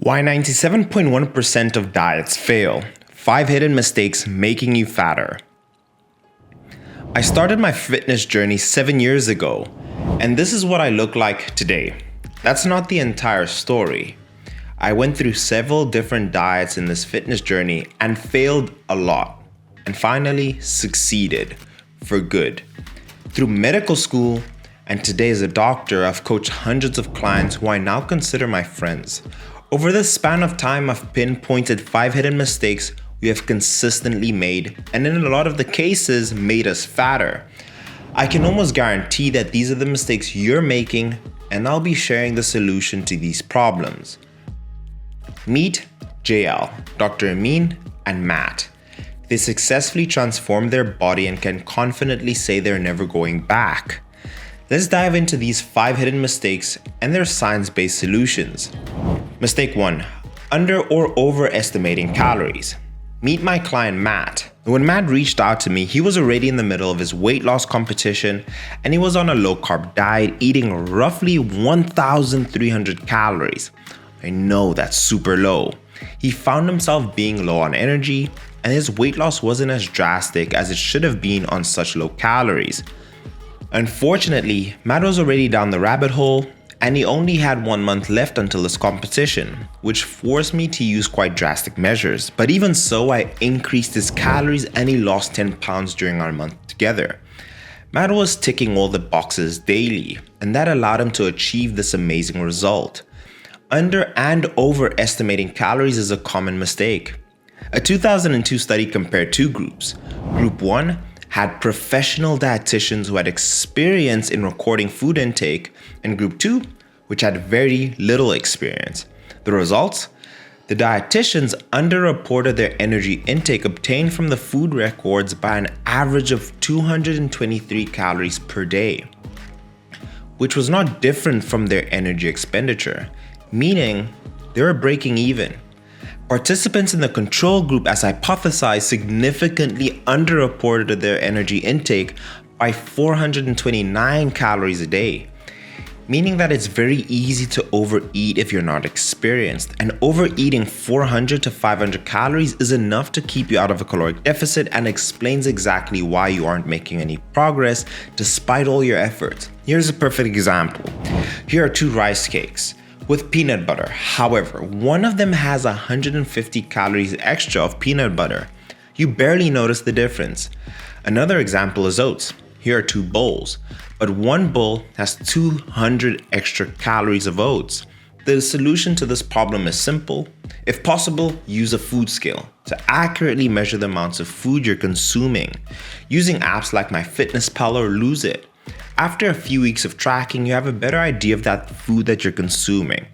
Why 97.1% of diets fail. 5 hidden mistakes making you fatter. I started my fitness journey 7 years ago, and this is what I look like today. That's not the entire story. I went through several different diets in this fitness journey and failed a lot, and finally succeeded for good. Through medical school, and today as a doctor, I've coached hundreds of clients who I now consider my friends. Over this span of time, I've pinpointed 5 hidden mistakes we have consistently made, and in a lot of the cases, made us fatter. I can almost guarantee that these are the mistakes you're making, and I'll be sharing the solution to these problems. Meet JL, Dr. Amin, and Matt. They successfully transformed their body and can confidently say they're never going back. Let's dive into these 5 hidden mistakes and their science-based solutions. Mistake 1. Under or overestimating calories. Meet my client Matt. When Matt reached out to me, he was already in the middle of his weight loss competition and he was on a low-carb diet, eating roughly 1,300 calories. I know that's super low. He found himself being low on energy and his weight loss wasn't as drastic as it should have been on such low calories. Unfortunately, Matt was already down the rabbit hole and he only had 1 month left until his competition, which forced me to use quite drastic measures. But even so, I increased his calories and he lost 10 pounds during our month together. Matt was ticking all the boxes daily, and that allowed him to achieve this amazing result. Under and overestimating calories is a common mistake. A 2002 study compared 2 groups. Group 1 had professional dietitians who had experience in recording food intake, and Group 2, which had very little experience. The results? The dietitians underreported their energy intake obtained from the food records by an average of 223 calories per day, which was not different from their energy expenditure, meaning they were breaking even. Participants in the control group, as hypothesized, significantly underreported their energy intake by 429 calories a day, meaning that it's very easy to overeat if you're not experienced, and overeating 400 to 500 calories is enough to keep you out of a caloric deficit and explains exactly why you aren't making any progress despite all your efforts. Here's a perfect example. Here are 2 rice cakes with peanut butter. However, one of them has 150 calories extra of peanut butter. You barely notice the difference. Another example is oats. Here are 2 bowls, but one bowl has 200 extra calories of oats. The solution to this problem is simple. If possible, use a food scale to accurately measure the amounts of food you're consuming. Using apps like MyFitnessPal or Lose It. After a few weeks of tracking, you have a better idea of that food that you're consuming.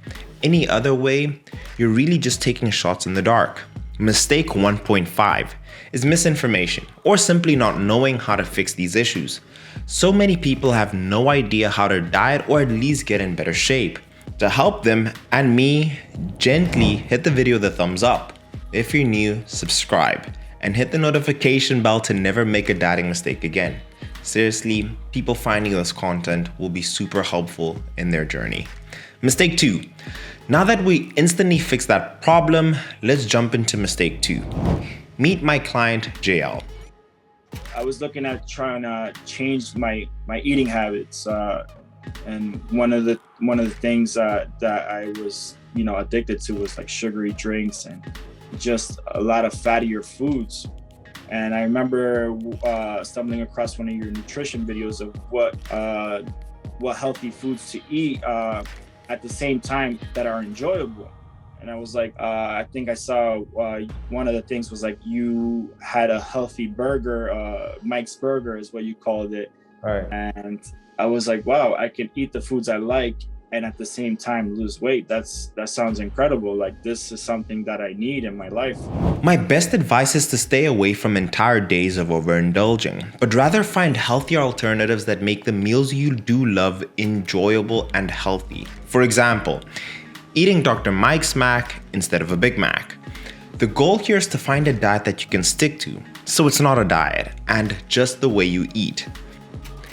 Any other way, you're really just taking shots in the dark. Mistake 1.5 is misinformation, or simply not knowing how to fix these issues. So many people have no idea how to diet or at least get in better shape. To help them and me, gently hit the video the thumbs up. If you're new, subscribe and hit the notification bell to never make a dieting mistake again. Seriously, people finding this content will be super helpful in their journey. Mistake 2. Now that we instantly fixed that problem, let's jump into mistake 2. Meet my client JL. I was looking at trying to change my eating habits, and one of the things that I was addicted to was like sugary drinks and just a lot of fattier foods. And I remember stumbling across one of your nutrition videos of what healthy foods to eat at the same time that are enjoyable. And I was like, I think I saw one of the things was like you had a healthy burger, Mike's Burger is what you called it. Right. And I was like, wow, I can eat the foods I like and at the same time lose weight. That sounds incredible. Like, this is something that I need in my life. My best advice is to stay away from entire days of overindulging, but rather find healthier alternatives that make the meals you do love enjoyable and healthy. For example, eating Dr. Mike's Mac instead of a Big Mac. The goal here is to find a diet that you can stick to, so it's not a diet and just the way you eat.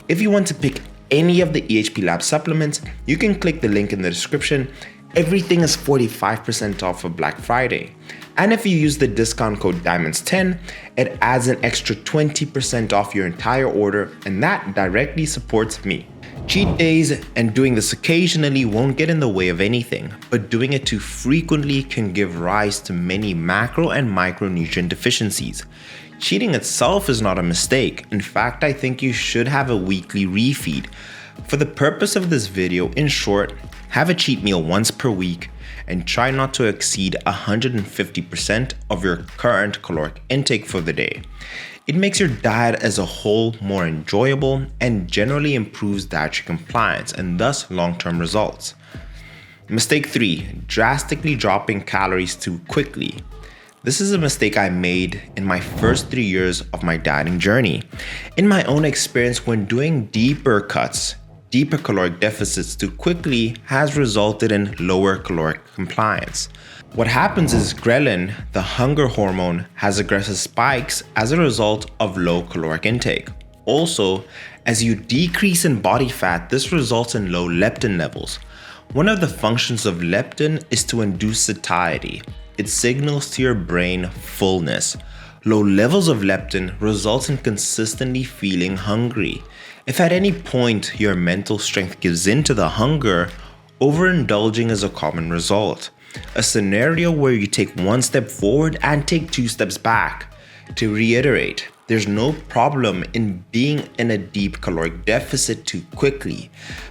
If you want to pick any of the EHP Lab supplements, you can click the link in the description everything is 45% off for Black Friday. And if you use the discount code DIAMONDS10, it adds an extra 20% off your entire order, and that directly supports me. Cheat days and doing this occasionally won't get in the way of anything, but doing it too frequently can give rise to many macro and micronutrient deficiencies. Cheating itself is not a mistake. In fact, I think you should have a weekly refeed. For the purpose of this video, in short, have a cheat meal once per week and try not to exceed 150% of your current caloric intake for the day. It makes your diet as a whole more enjoyable and generally improves dietary compliance and thus long-term results. Mistake 3, drastically dropping calories too quickly. This is a mistake I made in my first 3 years of my dieting journey. In my own experience, when doing deeper cuts, deeper caloric deficits too quickly has resulted in lower caloric compliance. What happens is ghrelin, the hunger hormone, has aggressive spikes as a result of low caloric intake. Also, as you decrease in body fat, this results in low leptin levels. One of the functions of leptin is to induce satiety. It signals to your brain fullness. Low levels of leptin results in consistently feeling hungry. If at any point your mental strength gives in to the hunger, overindulging is a common result. A scenario where you take one step forward and take 2 steps back. To reiterate, there's no problem in being in a deep caloric deficit too quickly,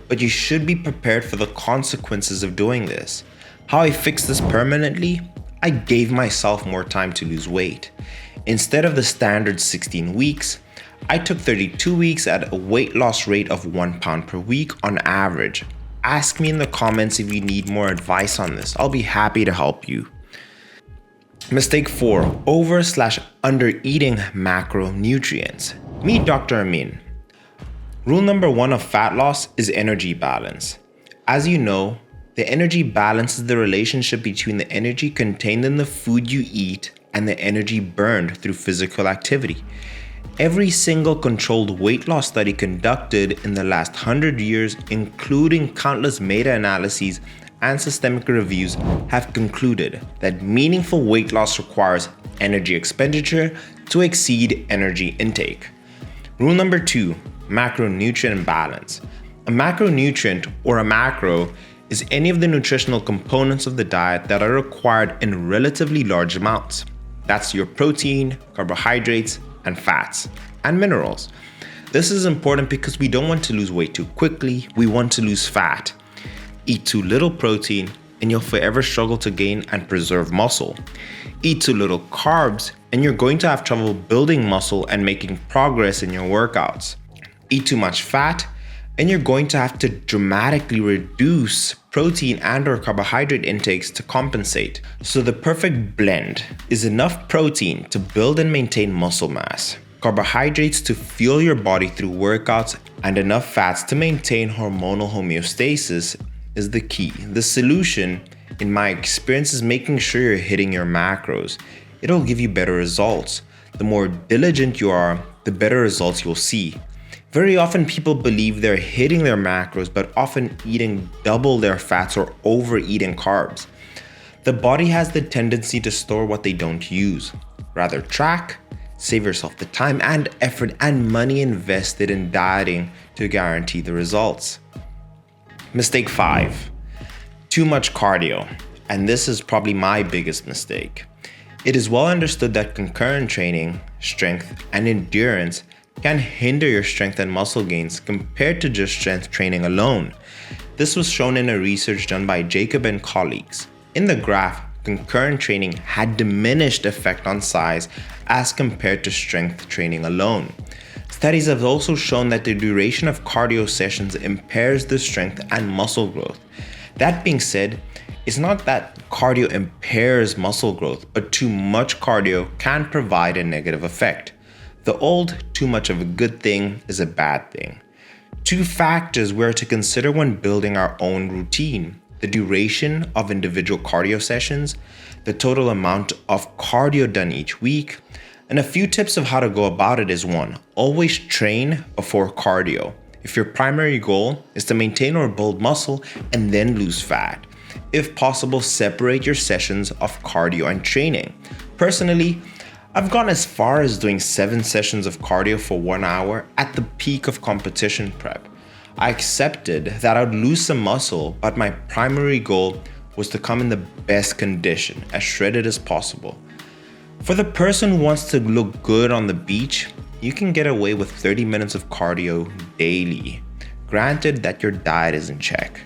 but you should be prepared for the consequences of doing this. How I fixed this permanently? I gave myself more time to lose weight. Instead of the standard 16 weeks, I took 32 weeks at a weight loss rate of 1 pound per week on average. Ask me in the comments if you need more advice on this. I'll be happy to help you. Mistake 4, over/under eating macronutrients. Meet Dr. Amin. Rule number 1 of fat loss is energy balance. As you know, the energy balance is the relationship between the energy contained in the food you eat and the energy burned through physical activity. Every single controlled weight loss study conducted in the last 100 years, including countless meta-analyses and systemic reviews, have concluded that meaningful weight loss requires energy expenditure to exceed energy intake. Rule number 2, macronutrient balance. A macronutrient, or a macro, is any of the nutritional components of the diet that are required in relatively large amounts. That's your protein, carbohydrates, and fats, and minerals. This is important because we don't want to lose weight too quickly, we want to lose fat. Eat too little protein and you'll forever struggle to gain and preserve muscle. Eat too little carbs and you're going to have trouble building muscle and making progress in your workouts. Eat too much fat and you're going to have to dramatically reduce protein and/or carbohydrate intakes to compensate. So the perfect blend is enough protein to build and maintain muscle mass, carbohydrates to fuel your body through workouts, and enough fats to maintain hormonal homeostasis is the key. The solution, in my experience, is making sure you're hitting your macros. It'll give you better results. The more diligent you are, the better results you'll see. Very often people believe they're hitting their macros, but often eating double their fats or overeating carbs. The body has the tendency to store what they don't use. Rather track, save yourself the time and effort and money invested in dieting to guarantee the results. Mistake 5, too much cardio. And this is probably my biggest mistake. It is well understood that concurrent training, strength, and endurance can hinder your strength and muscle gains compared to just strength training alone. This was shown in a research done by Jacob and colleagues. In the graph, concurrent training had diminished effect on size as compared to strength training alone. Studies have also shown that the duration of cardio sessions impairs the strength and muscle growth. That being said, it's not that cardio impairs muscle growth, but too much cardio can provide a negative effect. The old too much of a good thing is a bad thing. 2 factors we're to consider when building our own routine: the duration of individual cardio sessions, the total amount of cardio done each week, and a few tips of how to go about it is 1, always train before cardio. If your primary goal is to maintain or build muscle and then lose fat, If possible, separate your sessions of cardio and training. Personally, I've gone as far as doing 7 sessions of cardio for 1 hour at the peak of competition prep. I accepted that I'd lose some muscle, but my primary goal was to come in the best condition, as shredded as possible. For the person who wants to look good on the beach, you can get away with 30 minutes of cardio daily, granted that your diet is in check.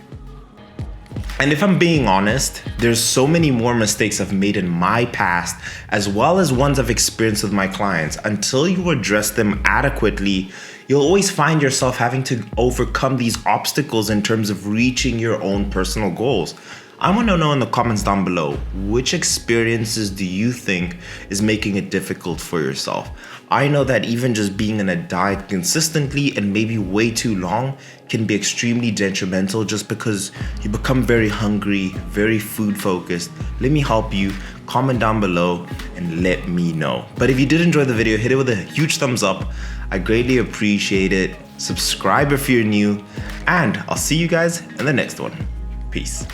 And if I'm being honest, there's so many more mistakes I've made in my past, as well as ones I've experienced with my clients. Until you address them adequately, you'll always find yourself having to overcome these obstacles in terms of reaching your own personal goals. I want to know in the comments down below, which experiences do you think is making it difficult for yourself? I know that even just being in a diet consistently and maybe way too long can be extremely detrimental just because you become very hungry, very food focused. Let me help you. Comment down below and let me know. But if you did enjoy the video, hit it with a huge thumbs up. I greatly appreciate it. Subscribe if you're new, and I'll see you guys in the next one. Peace.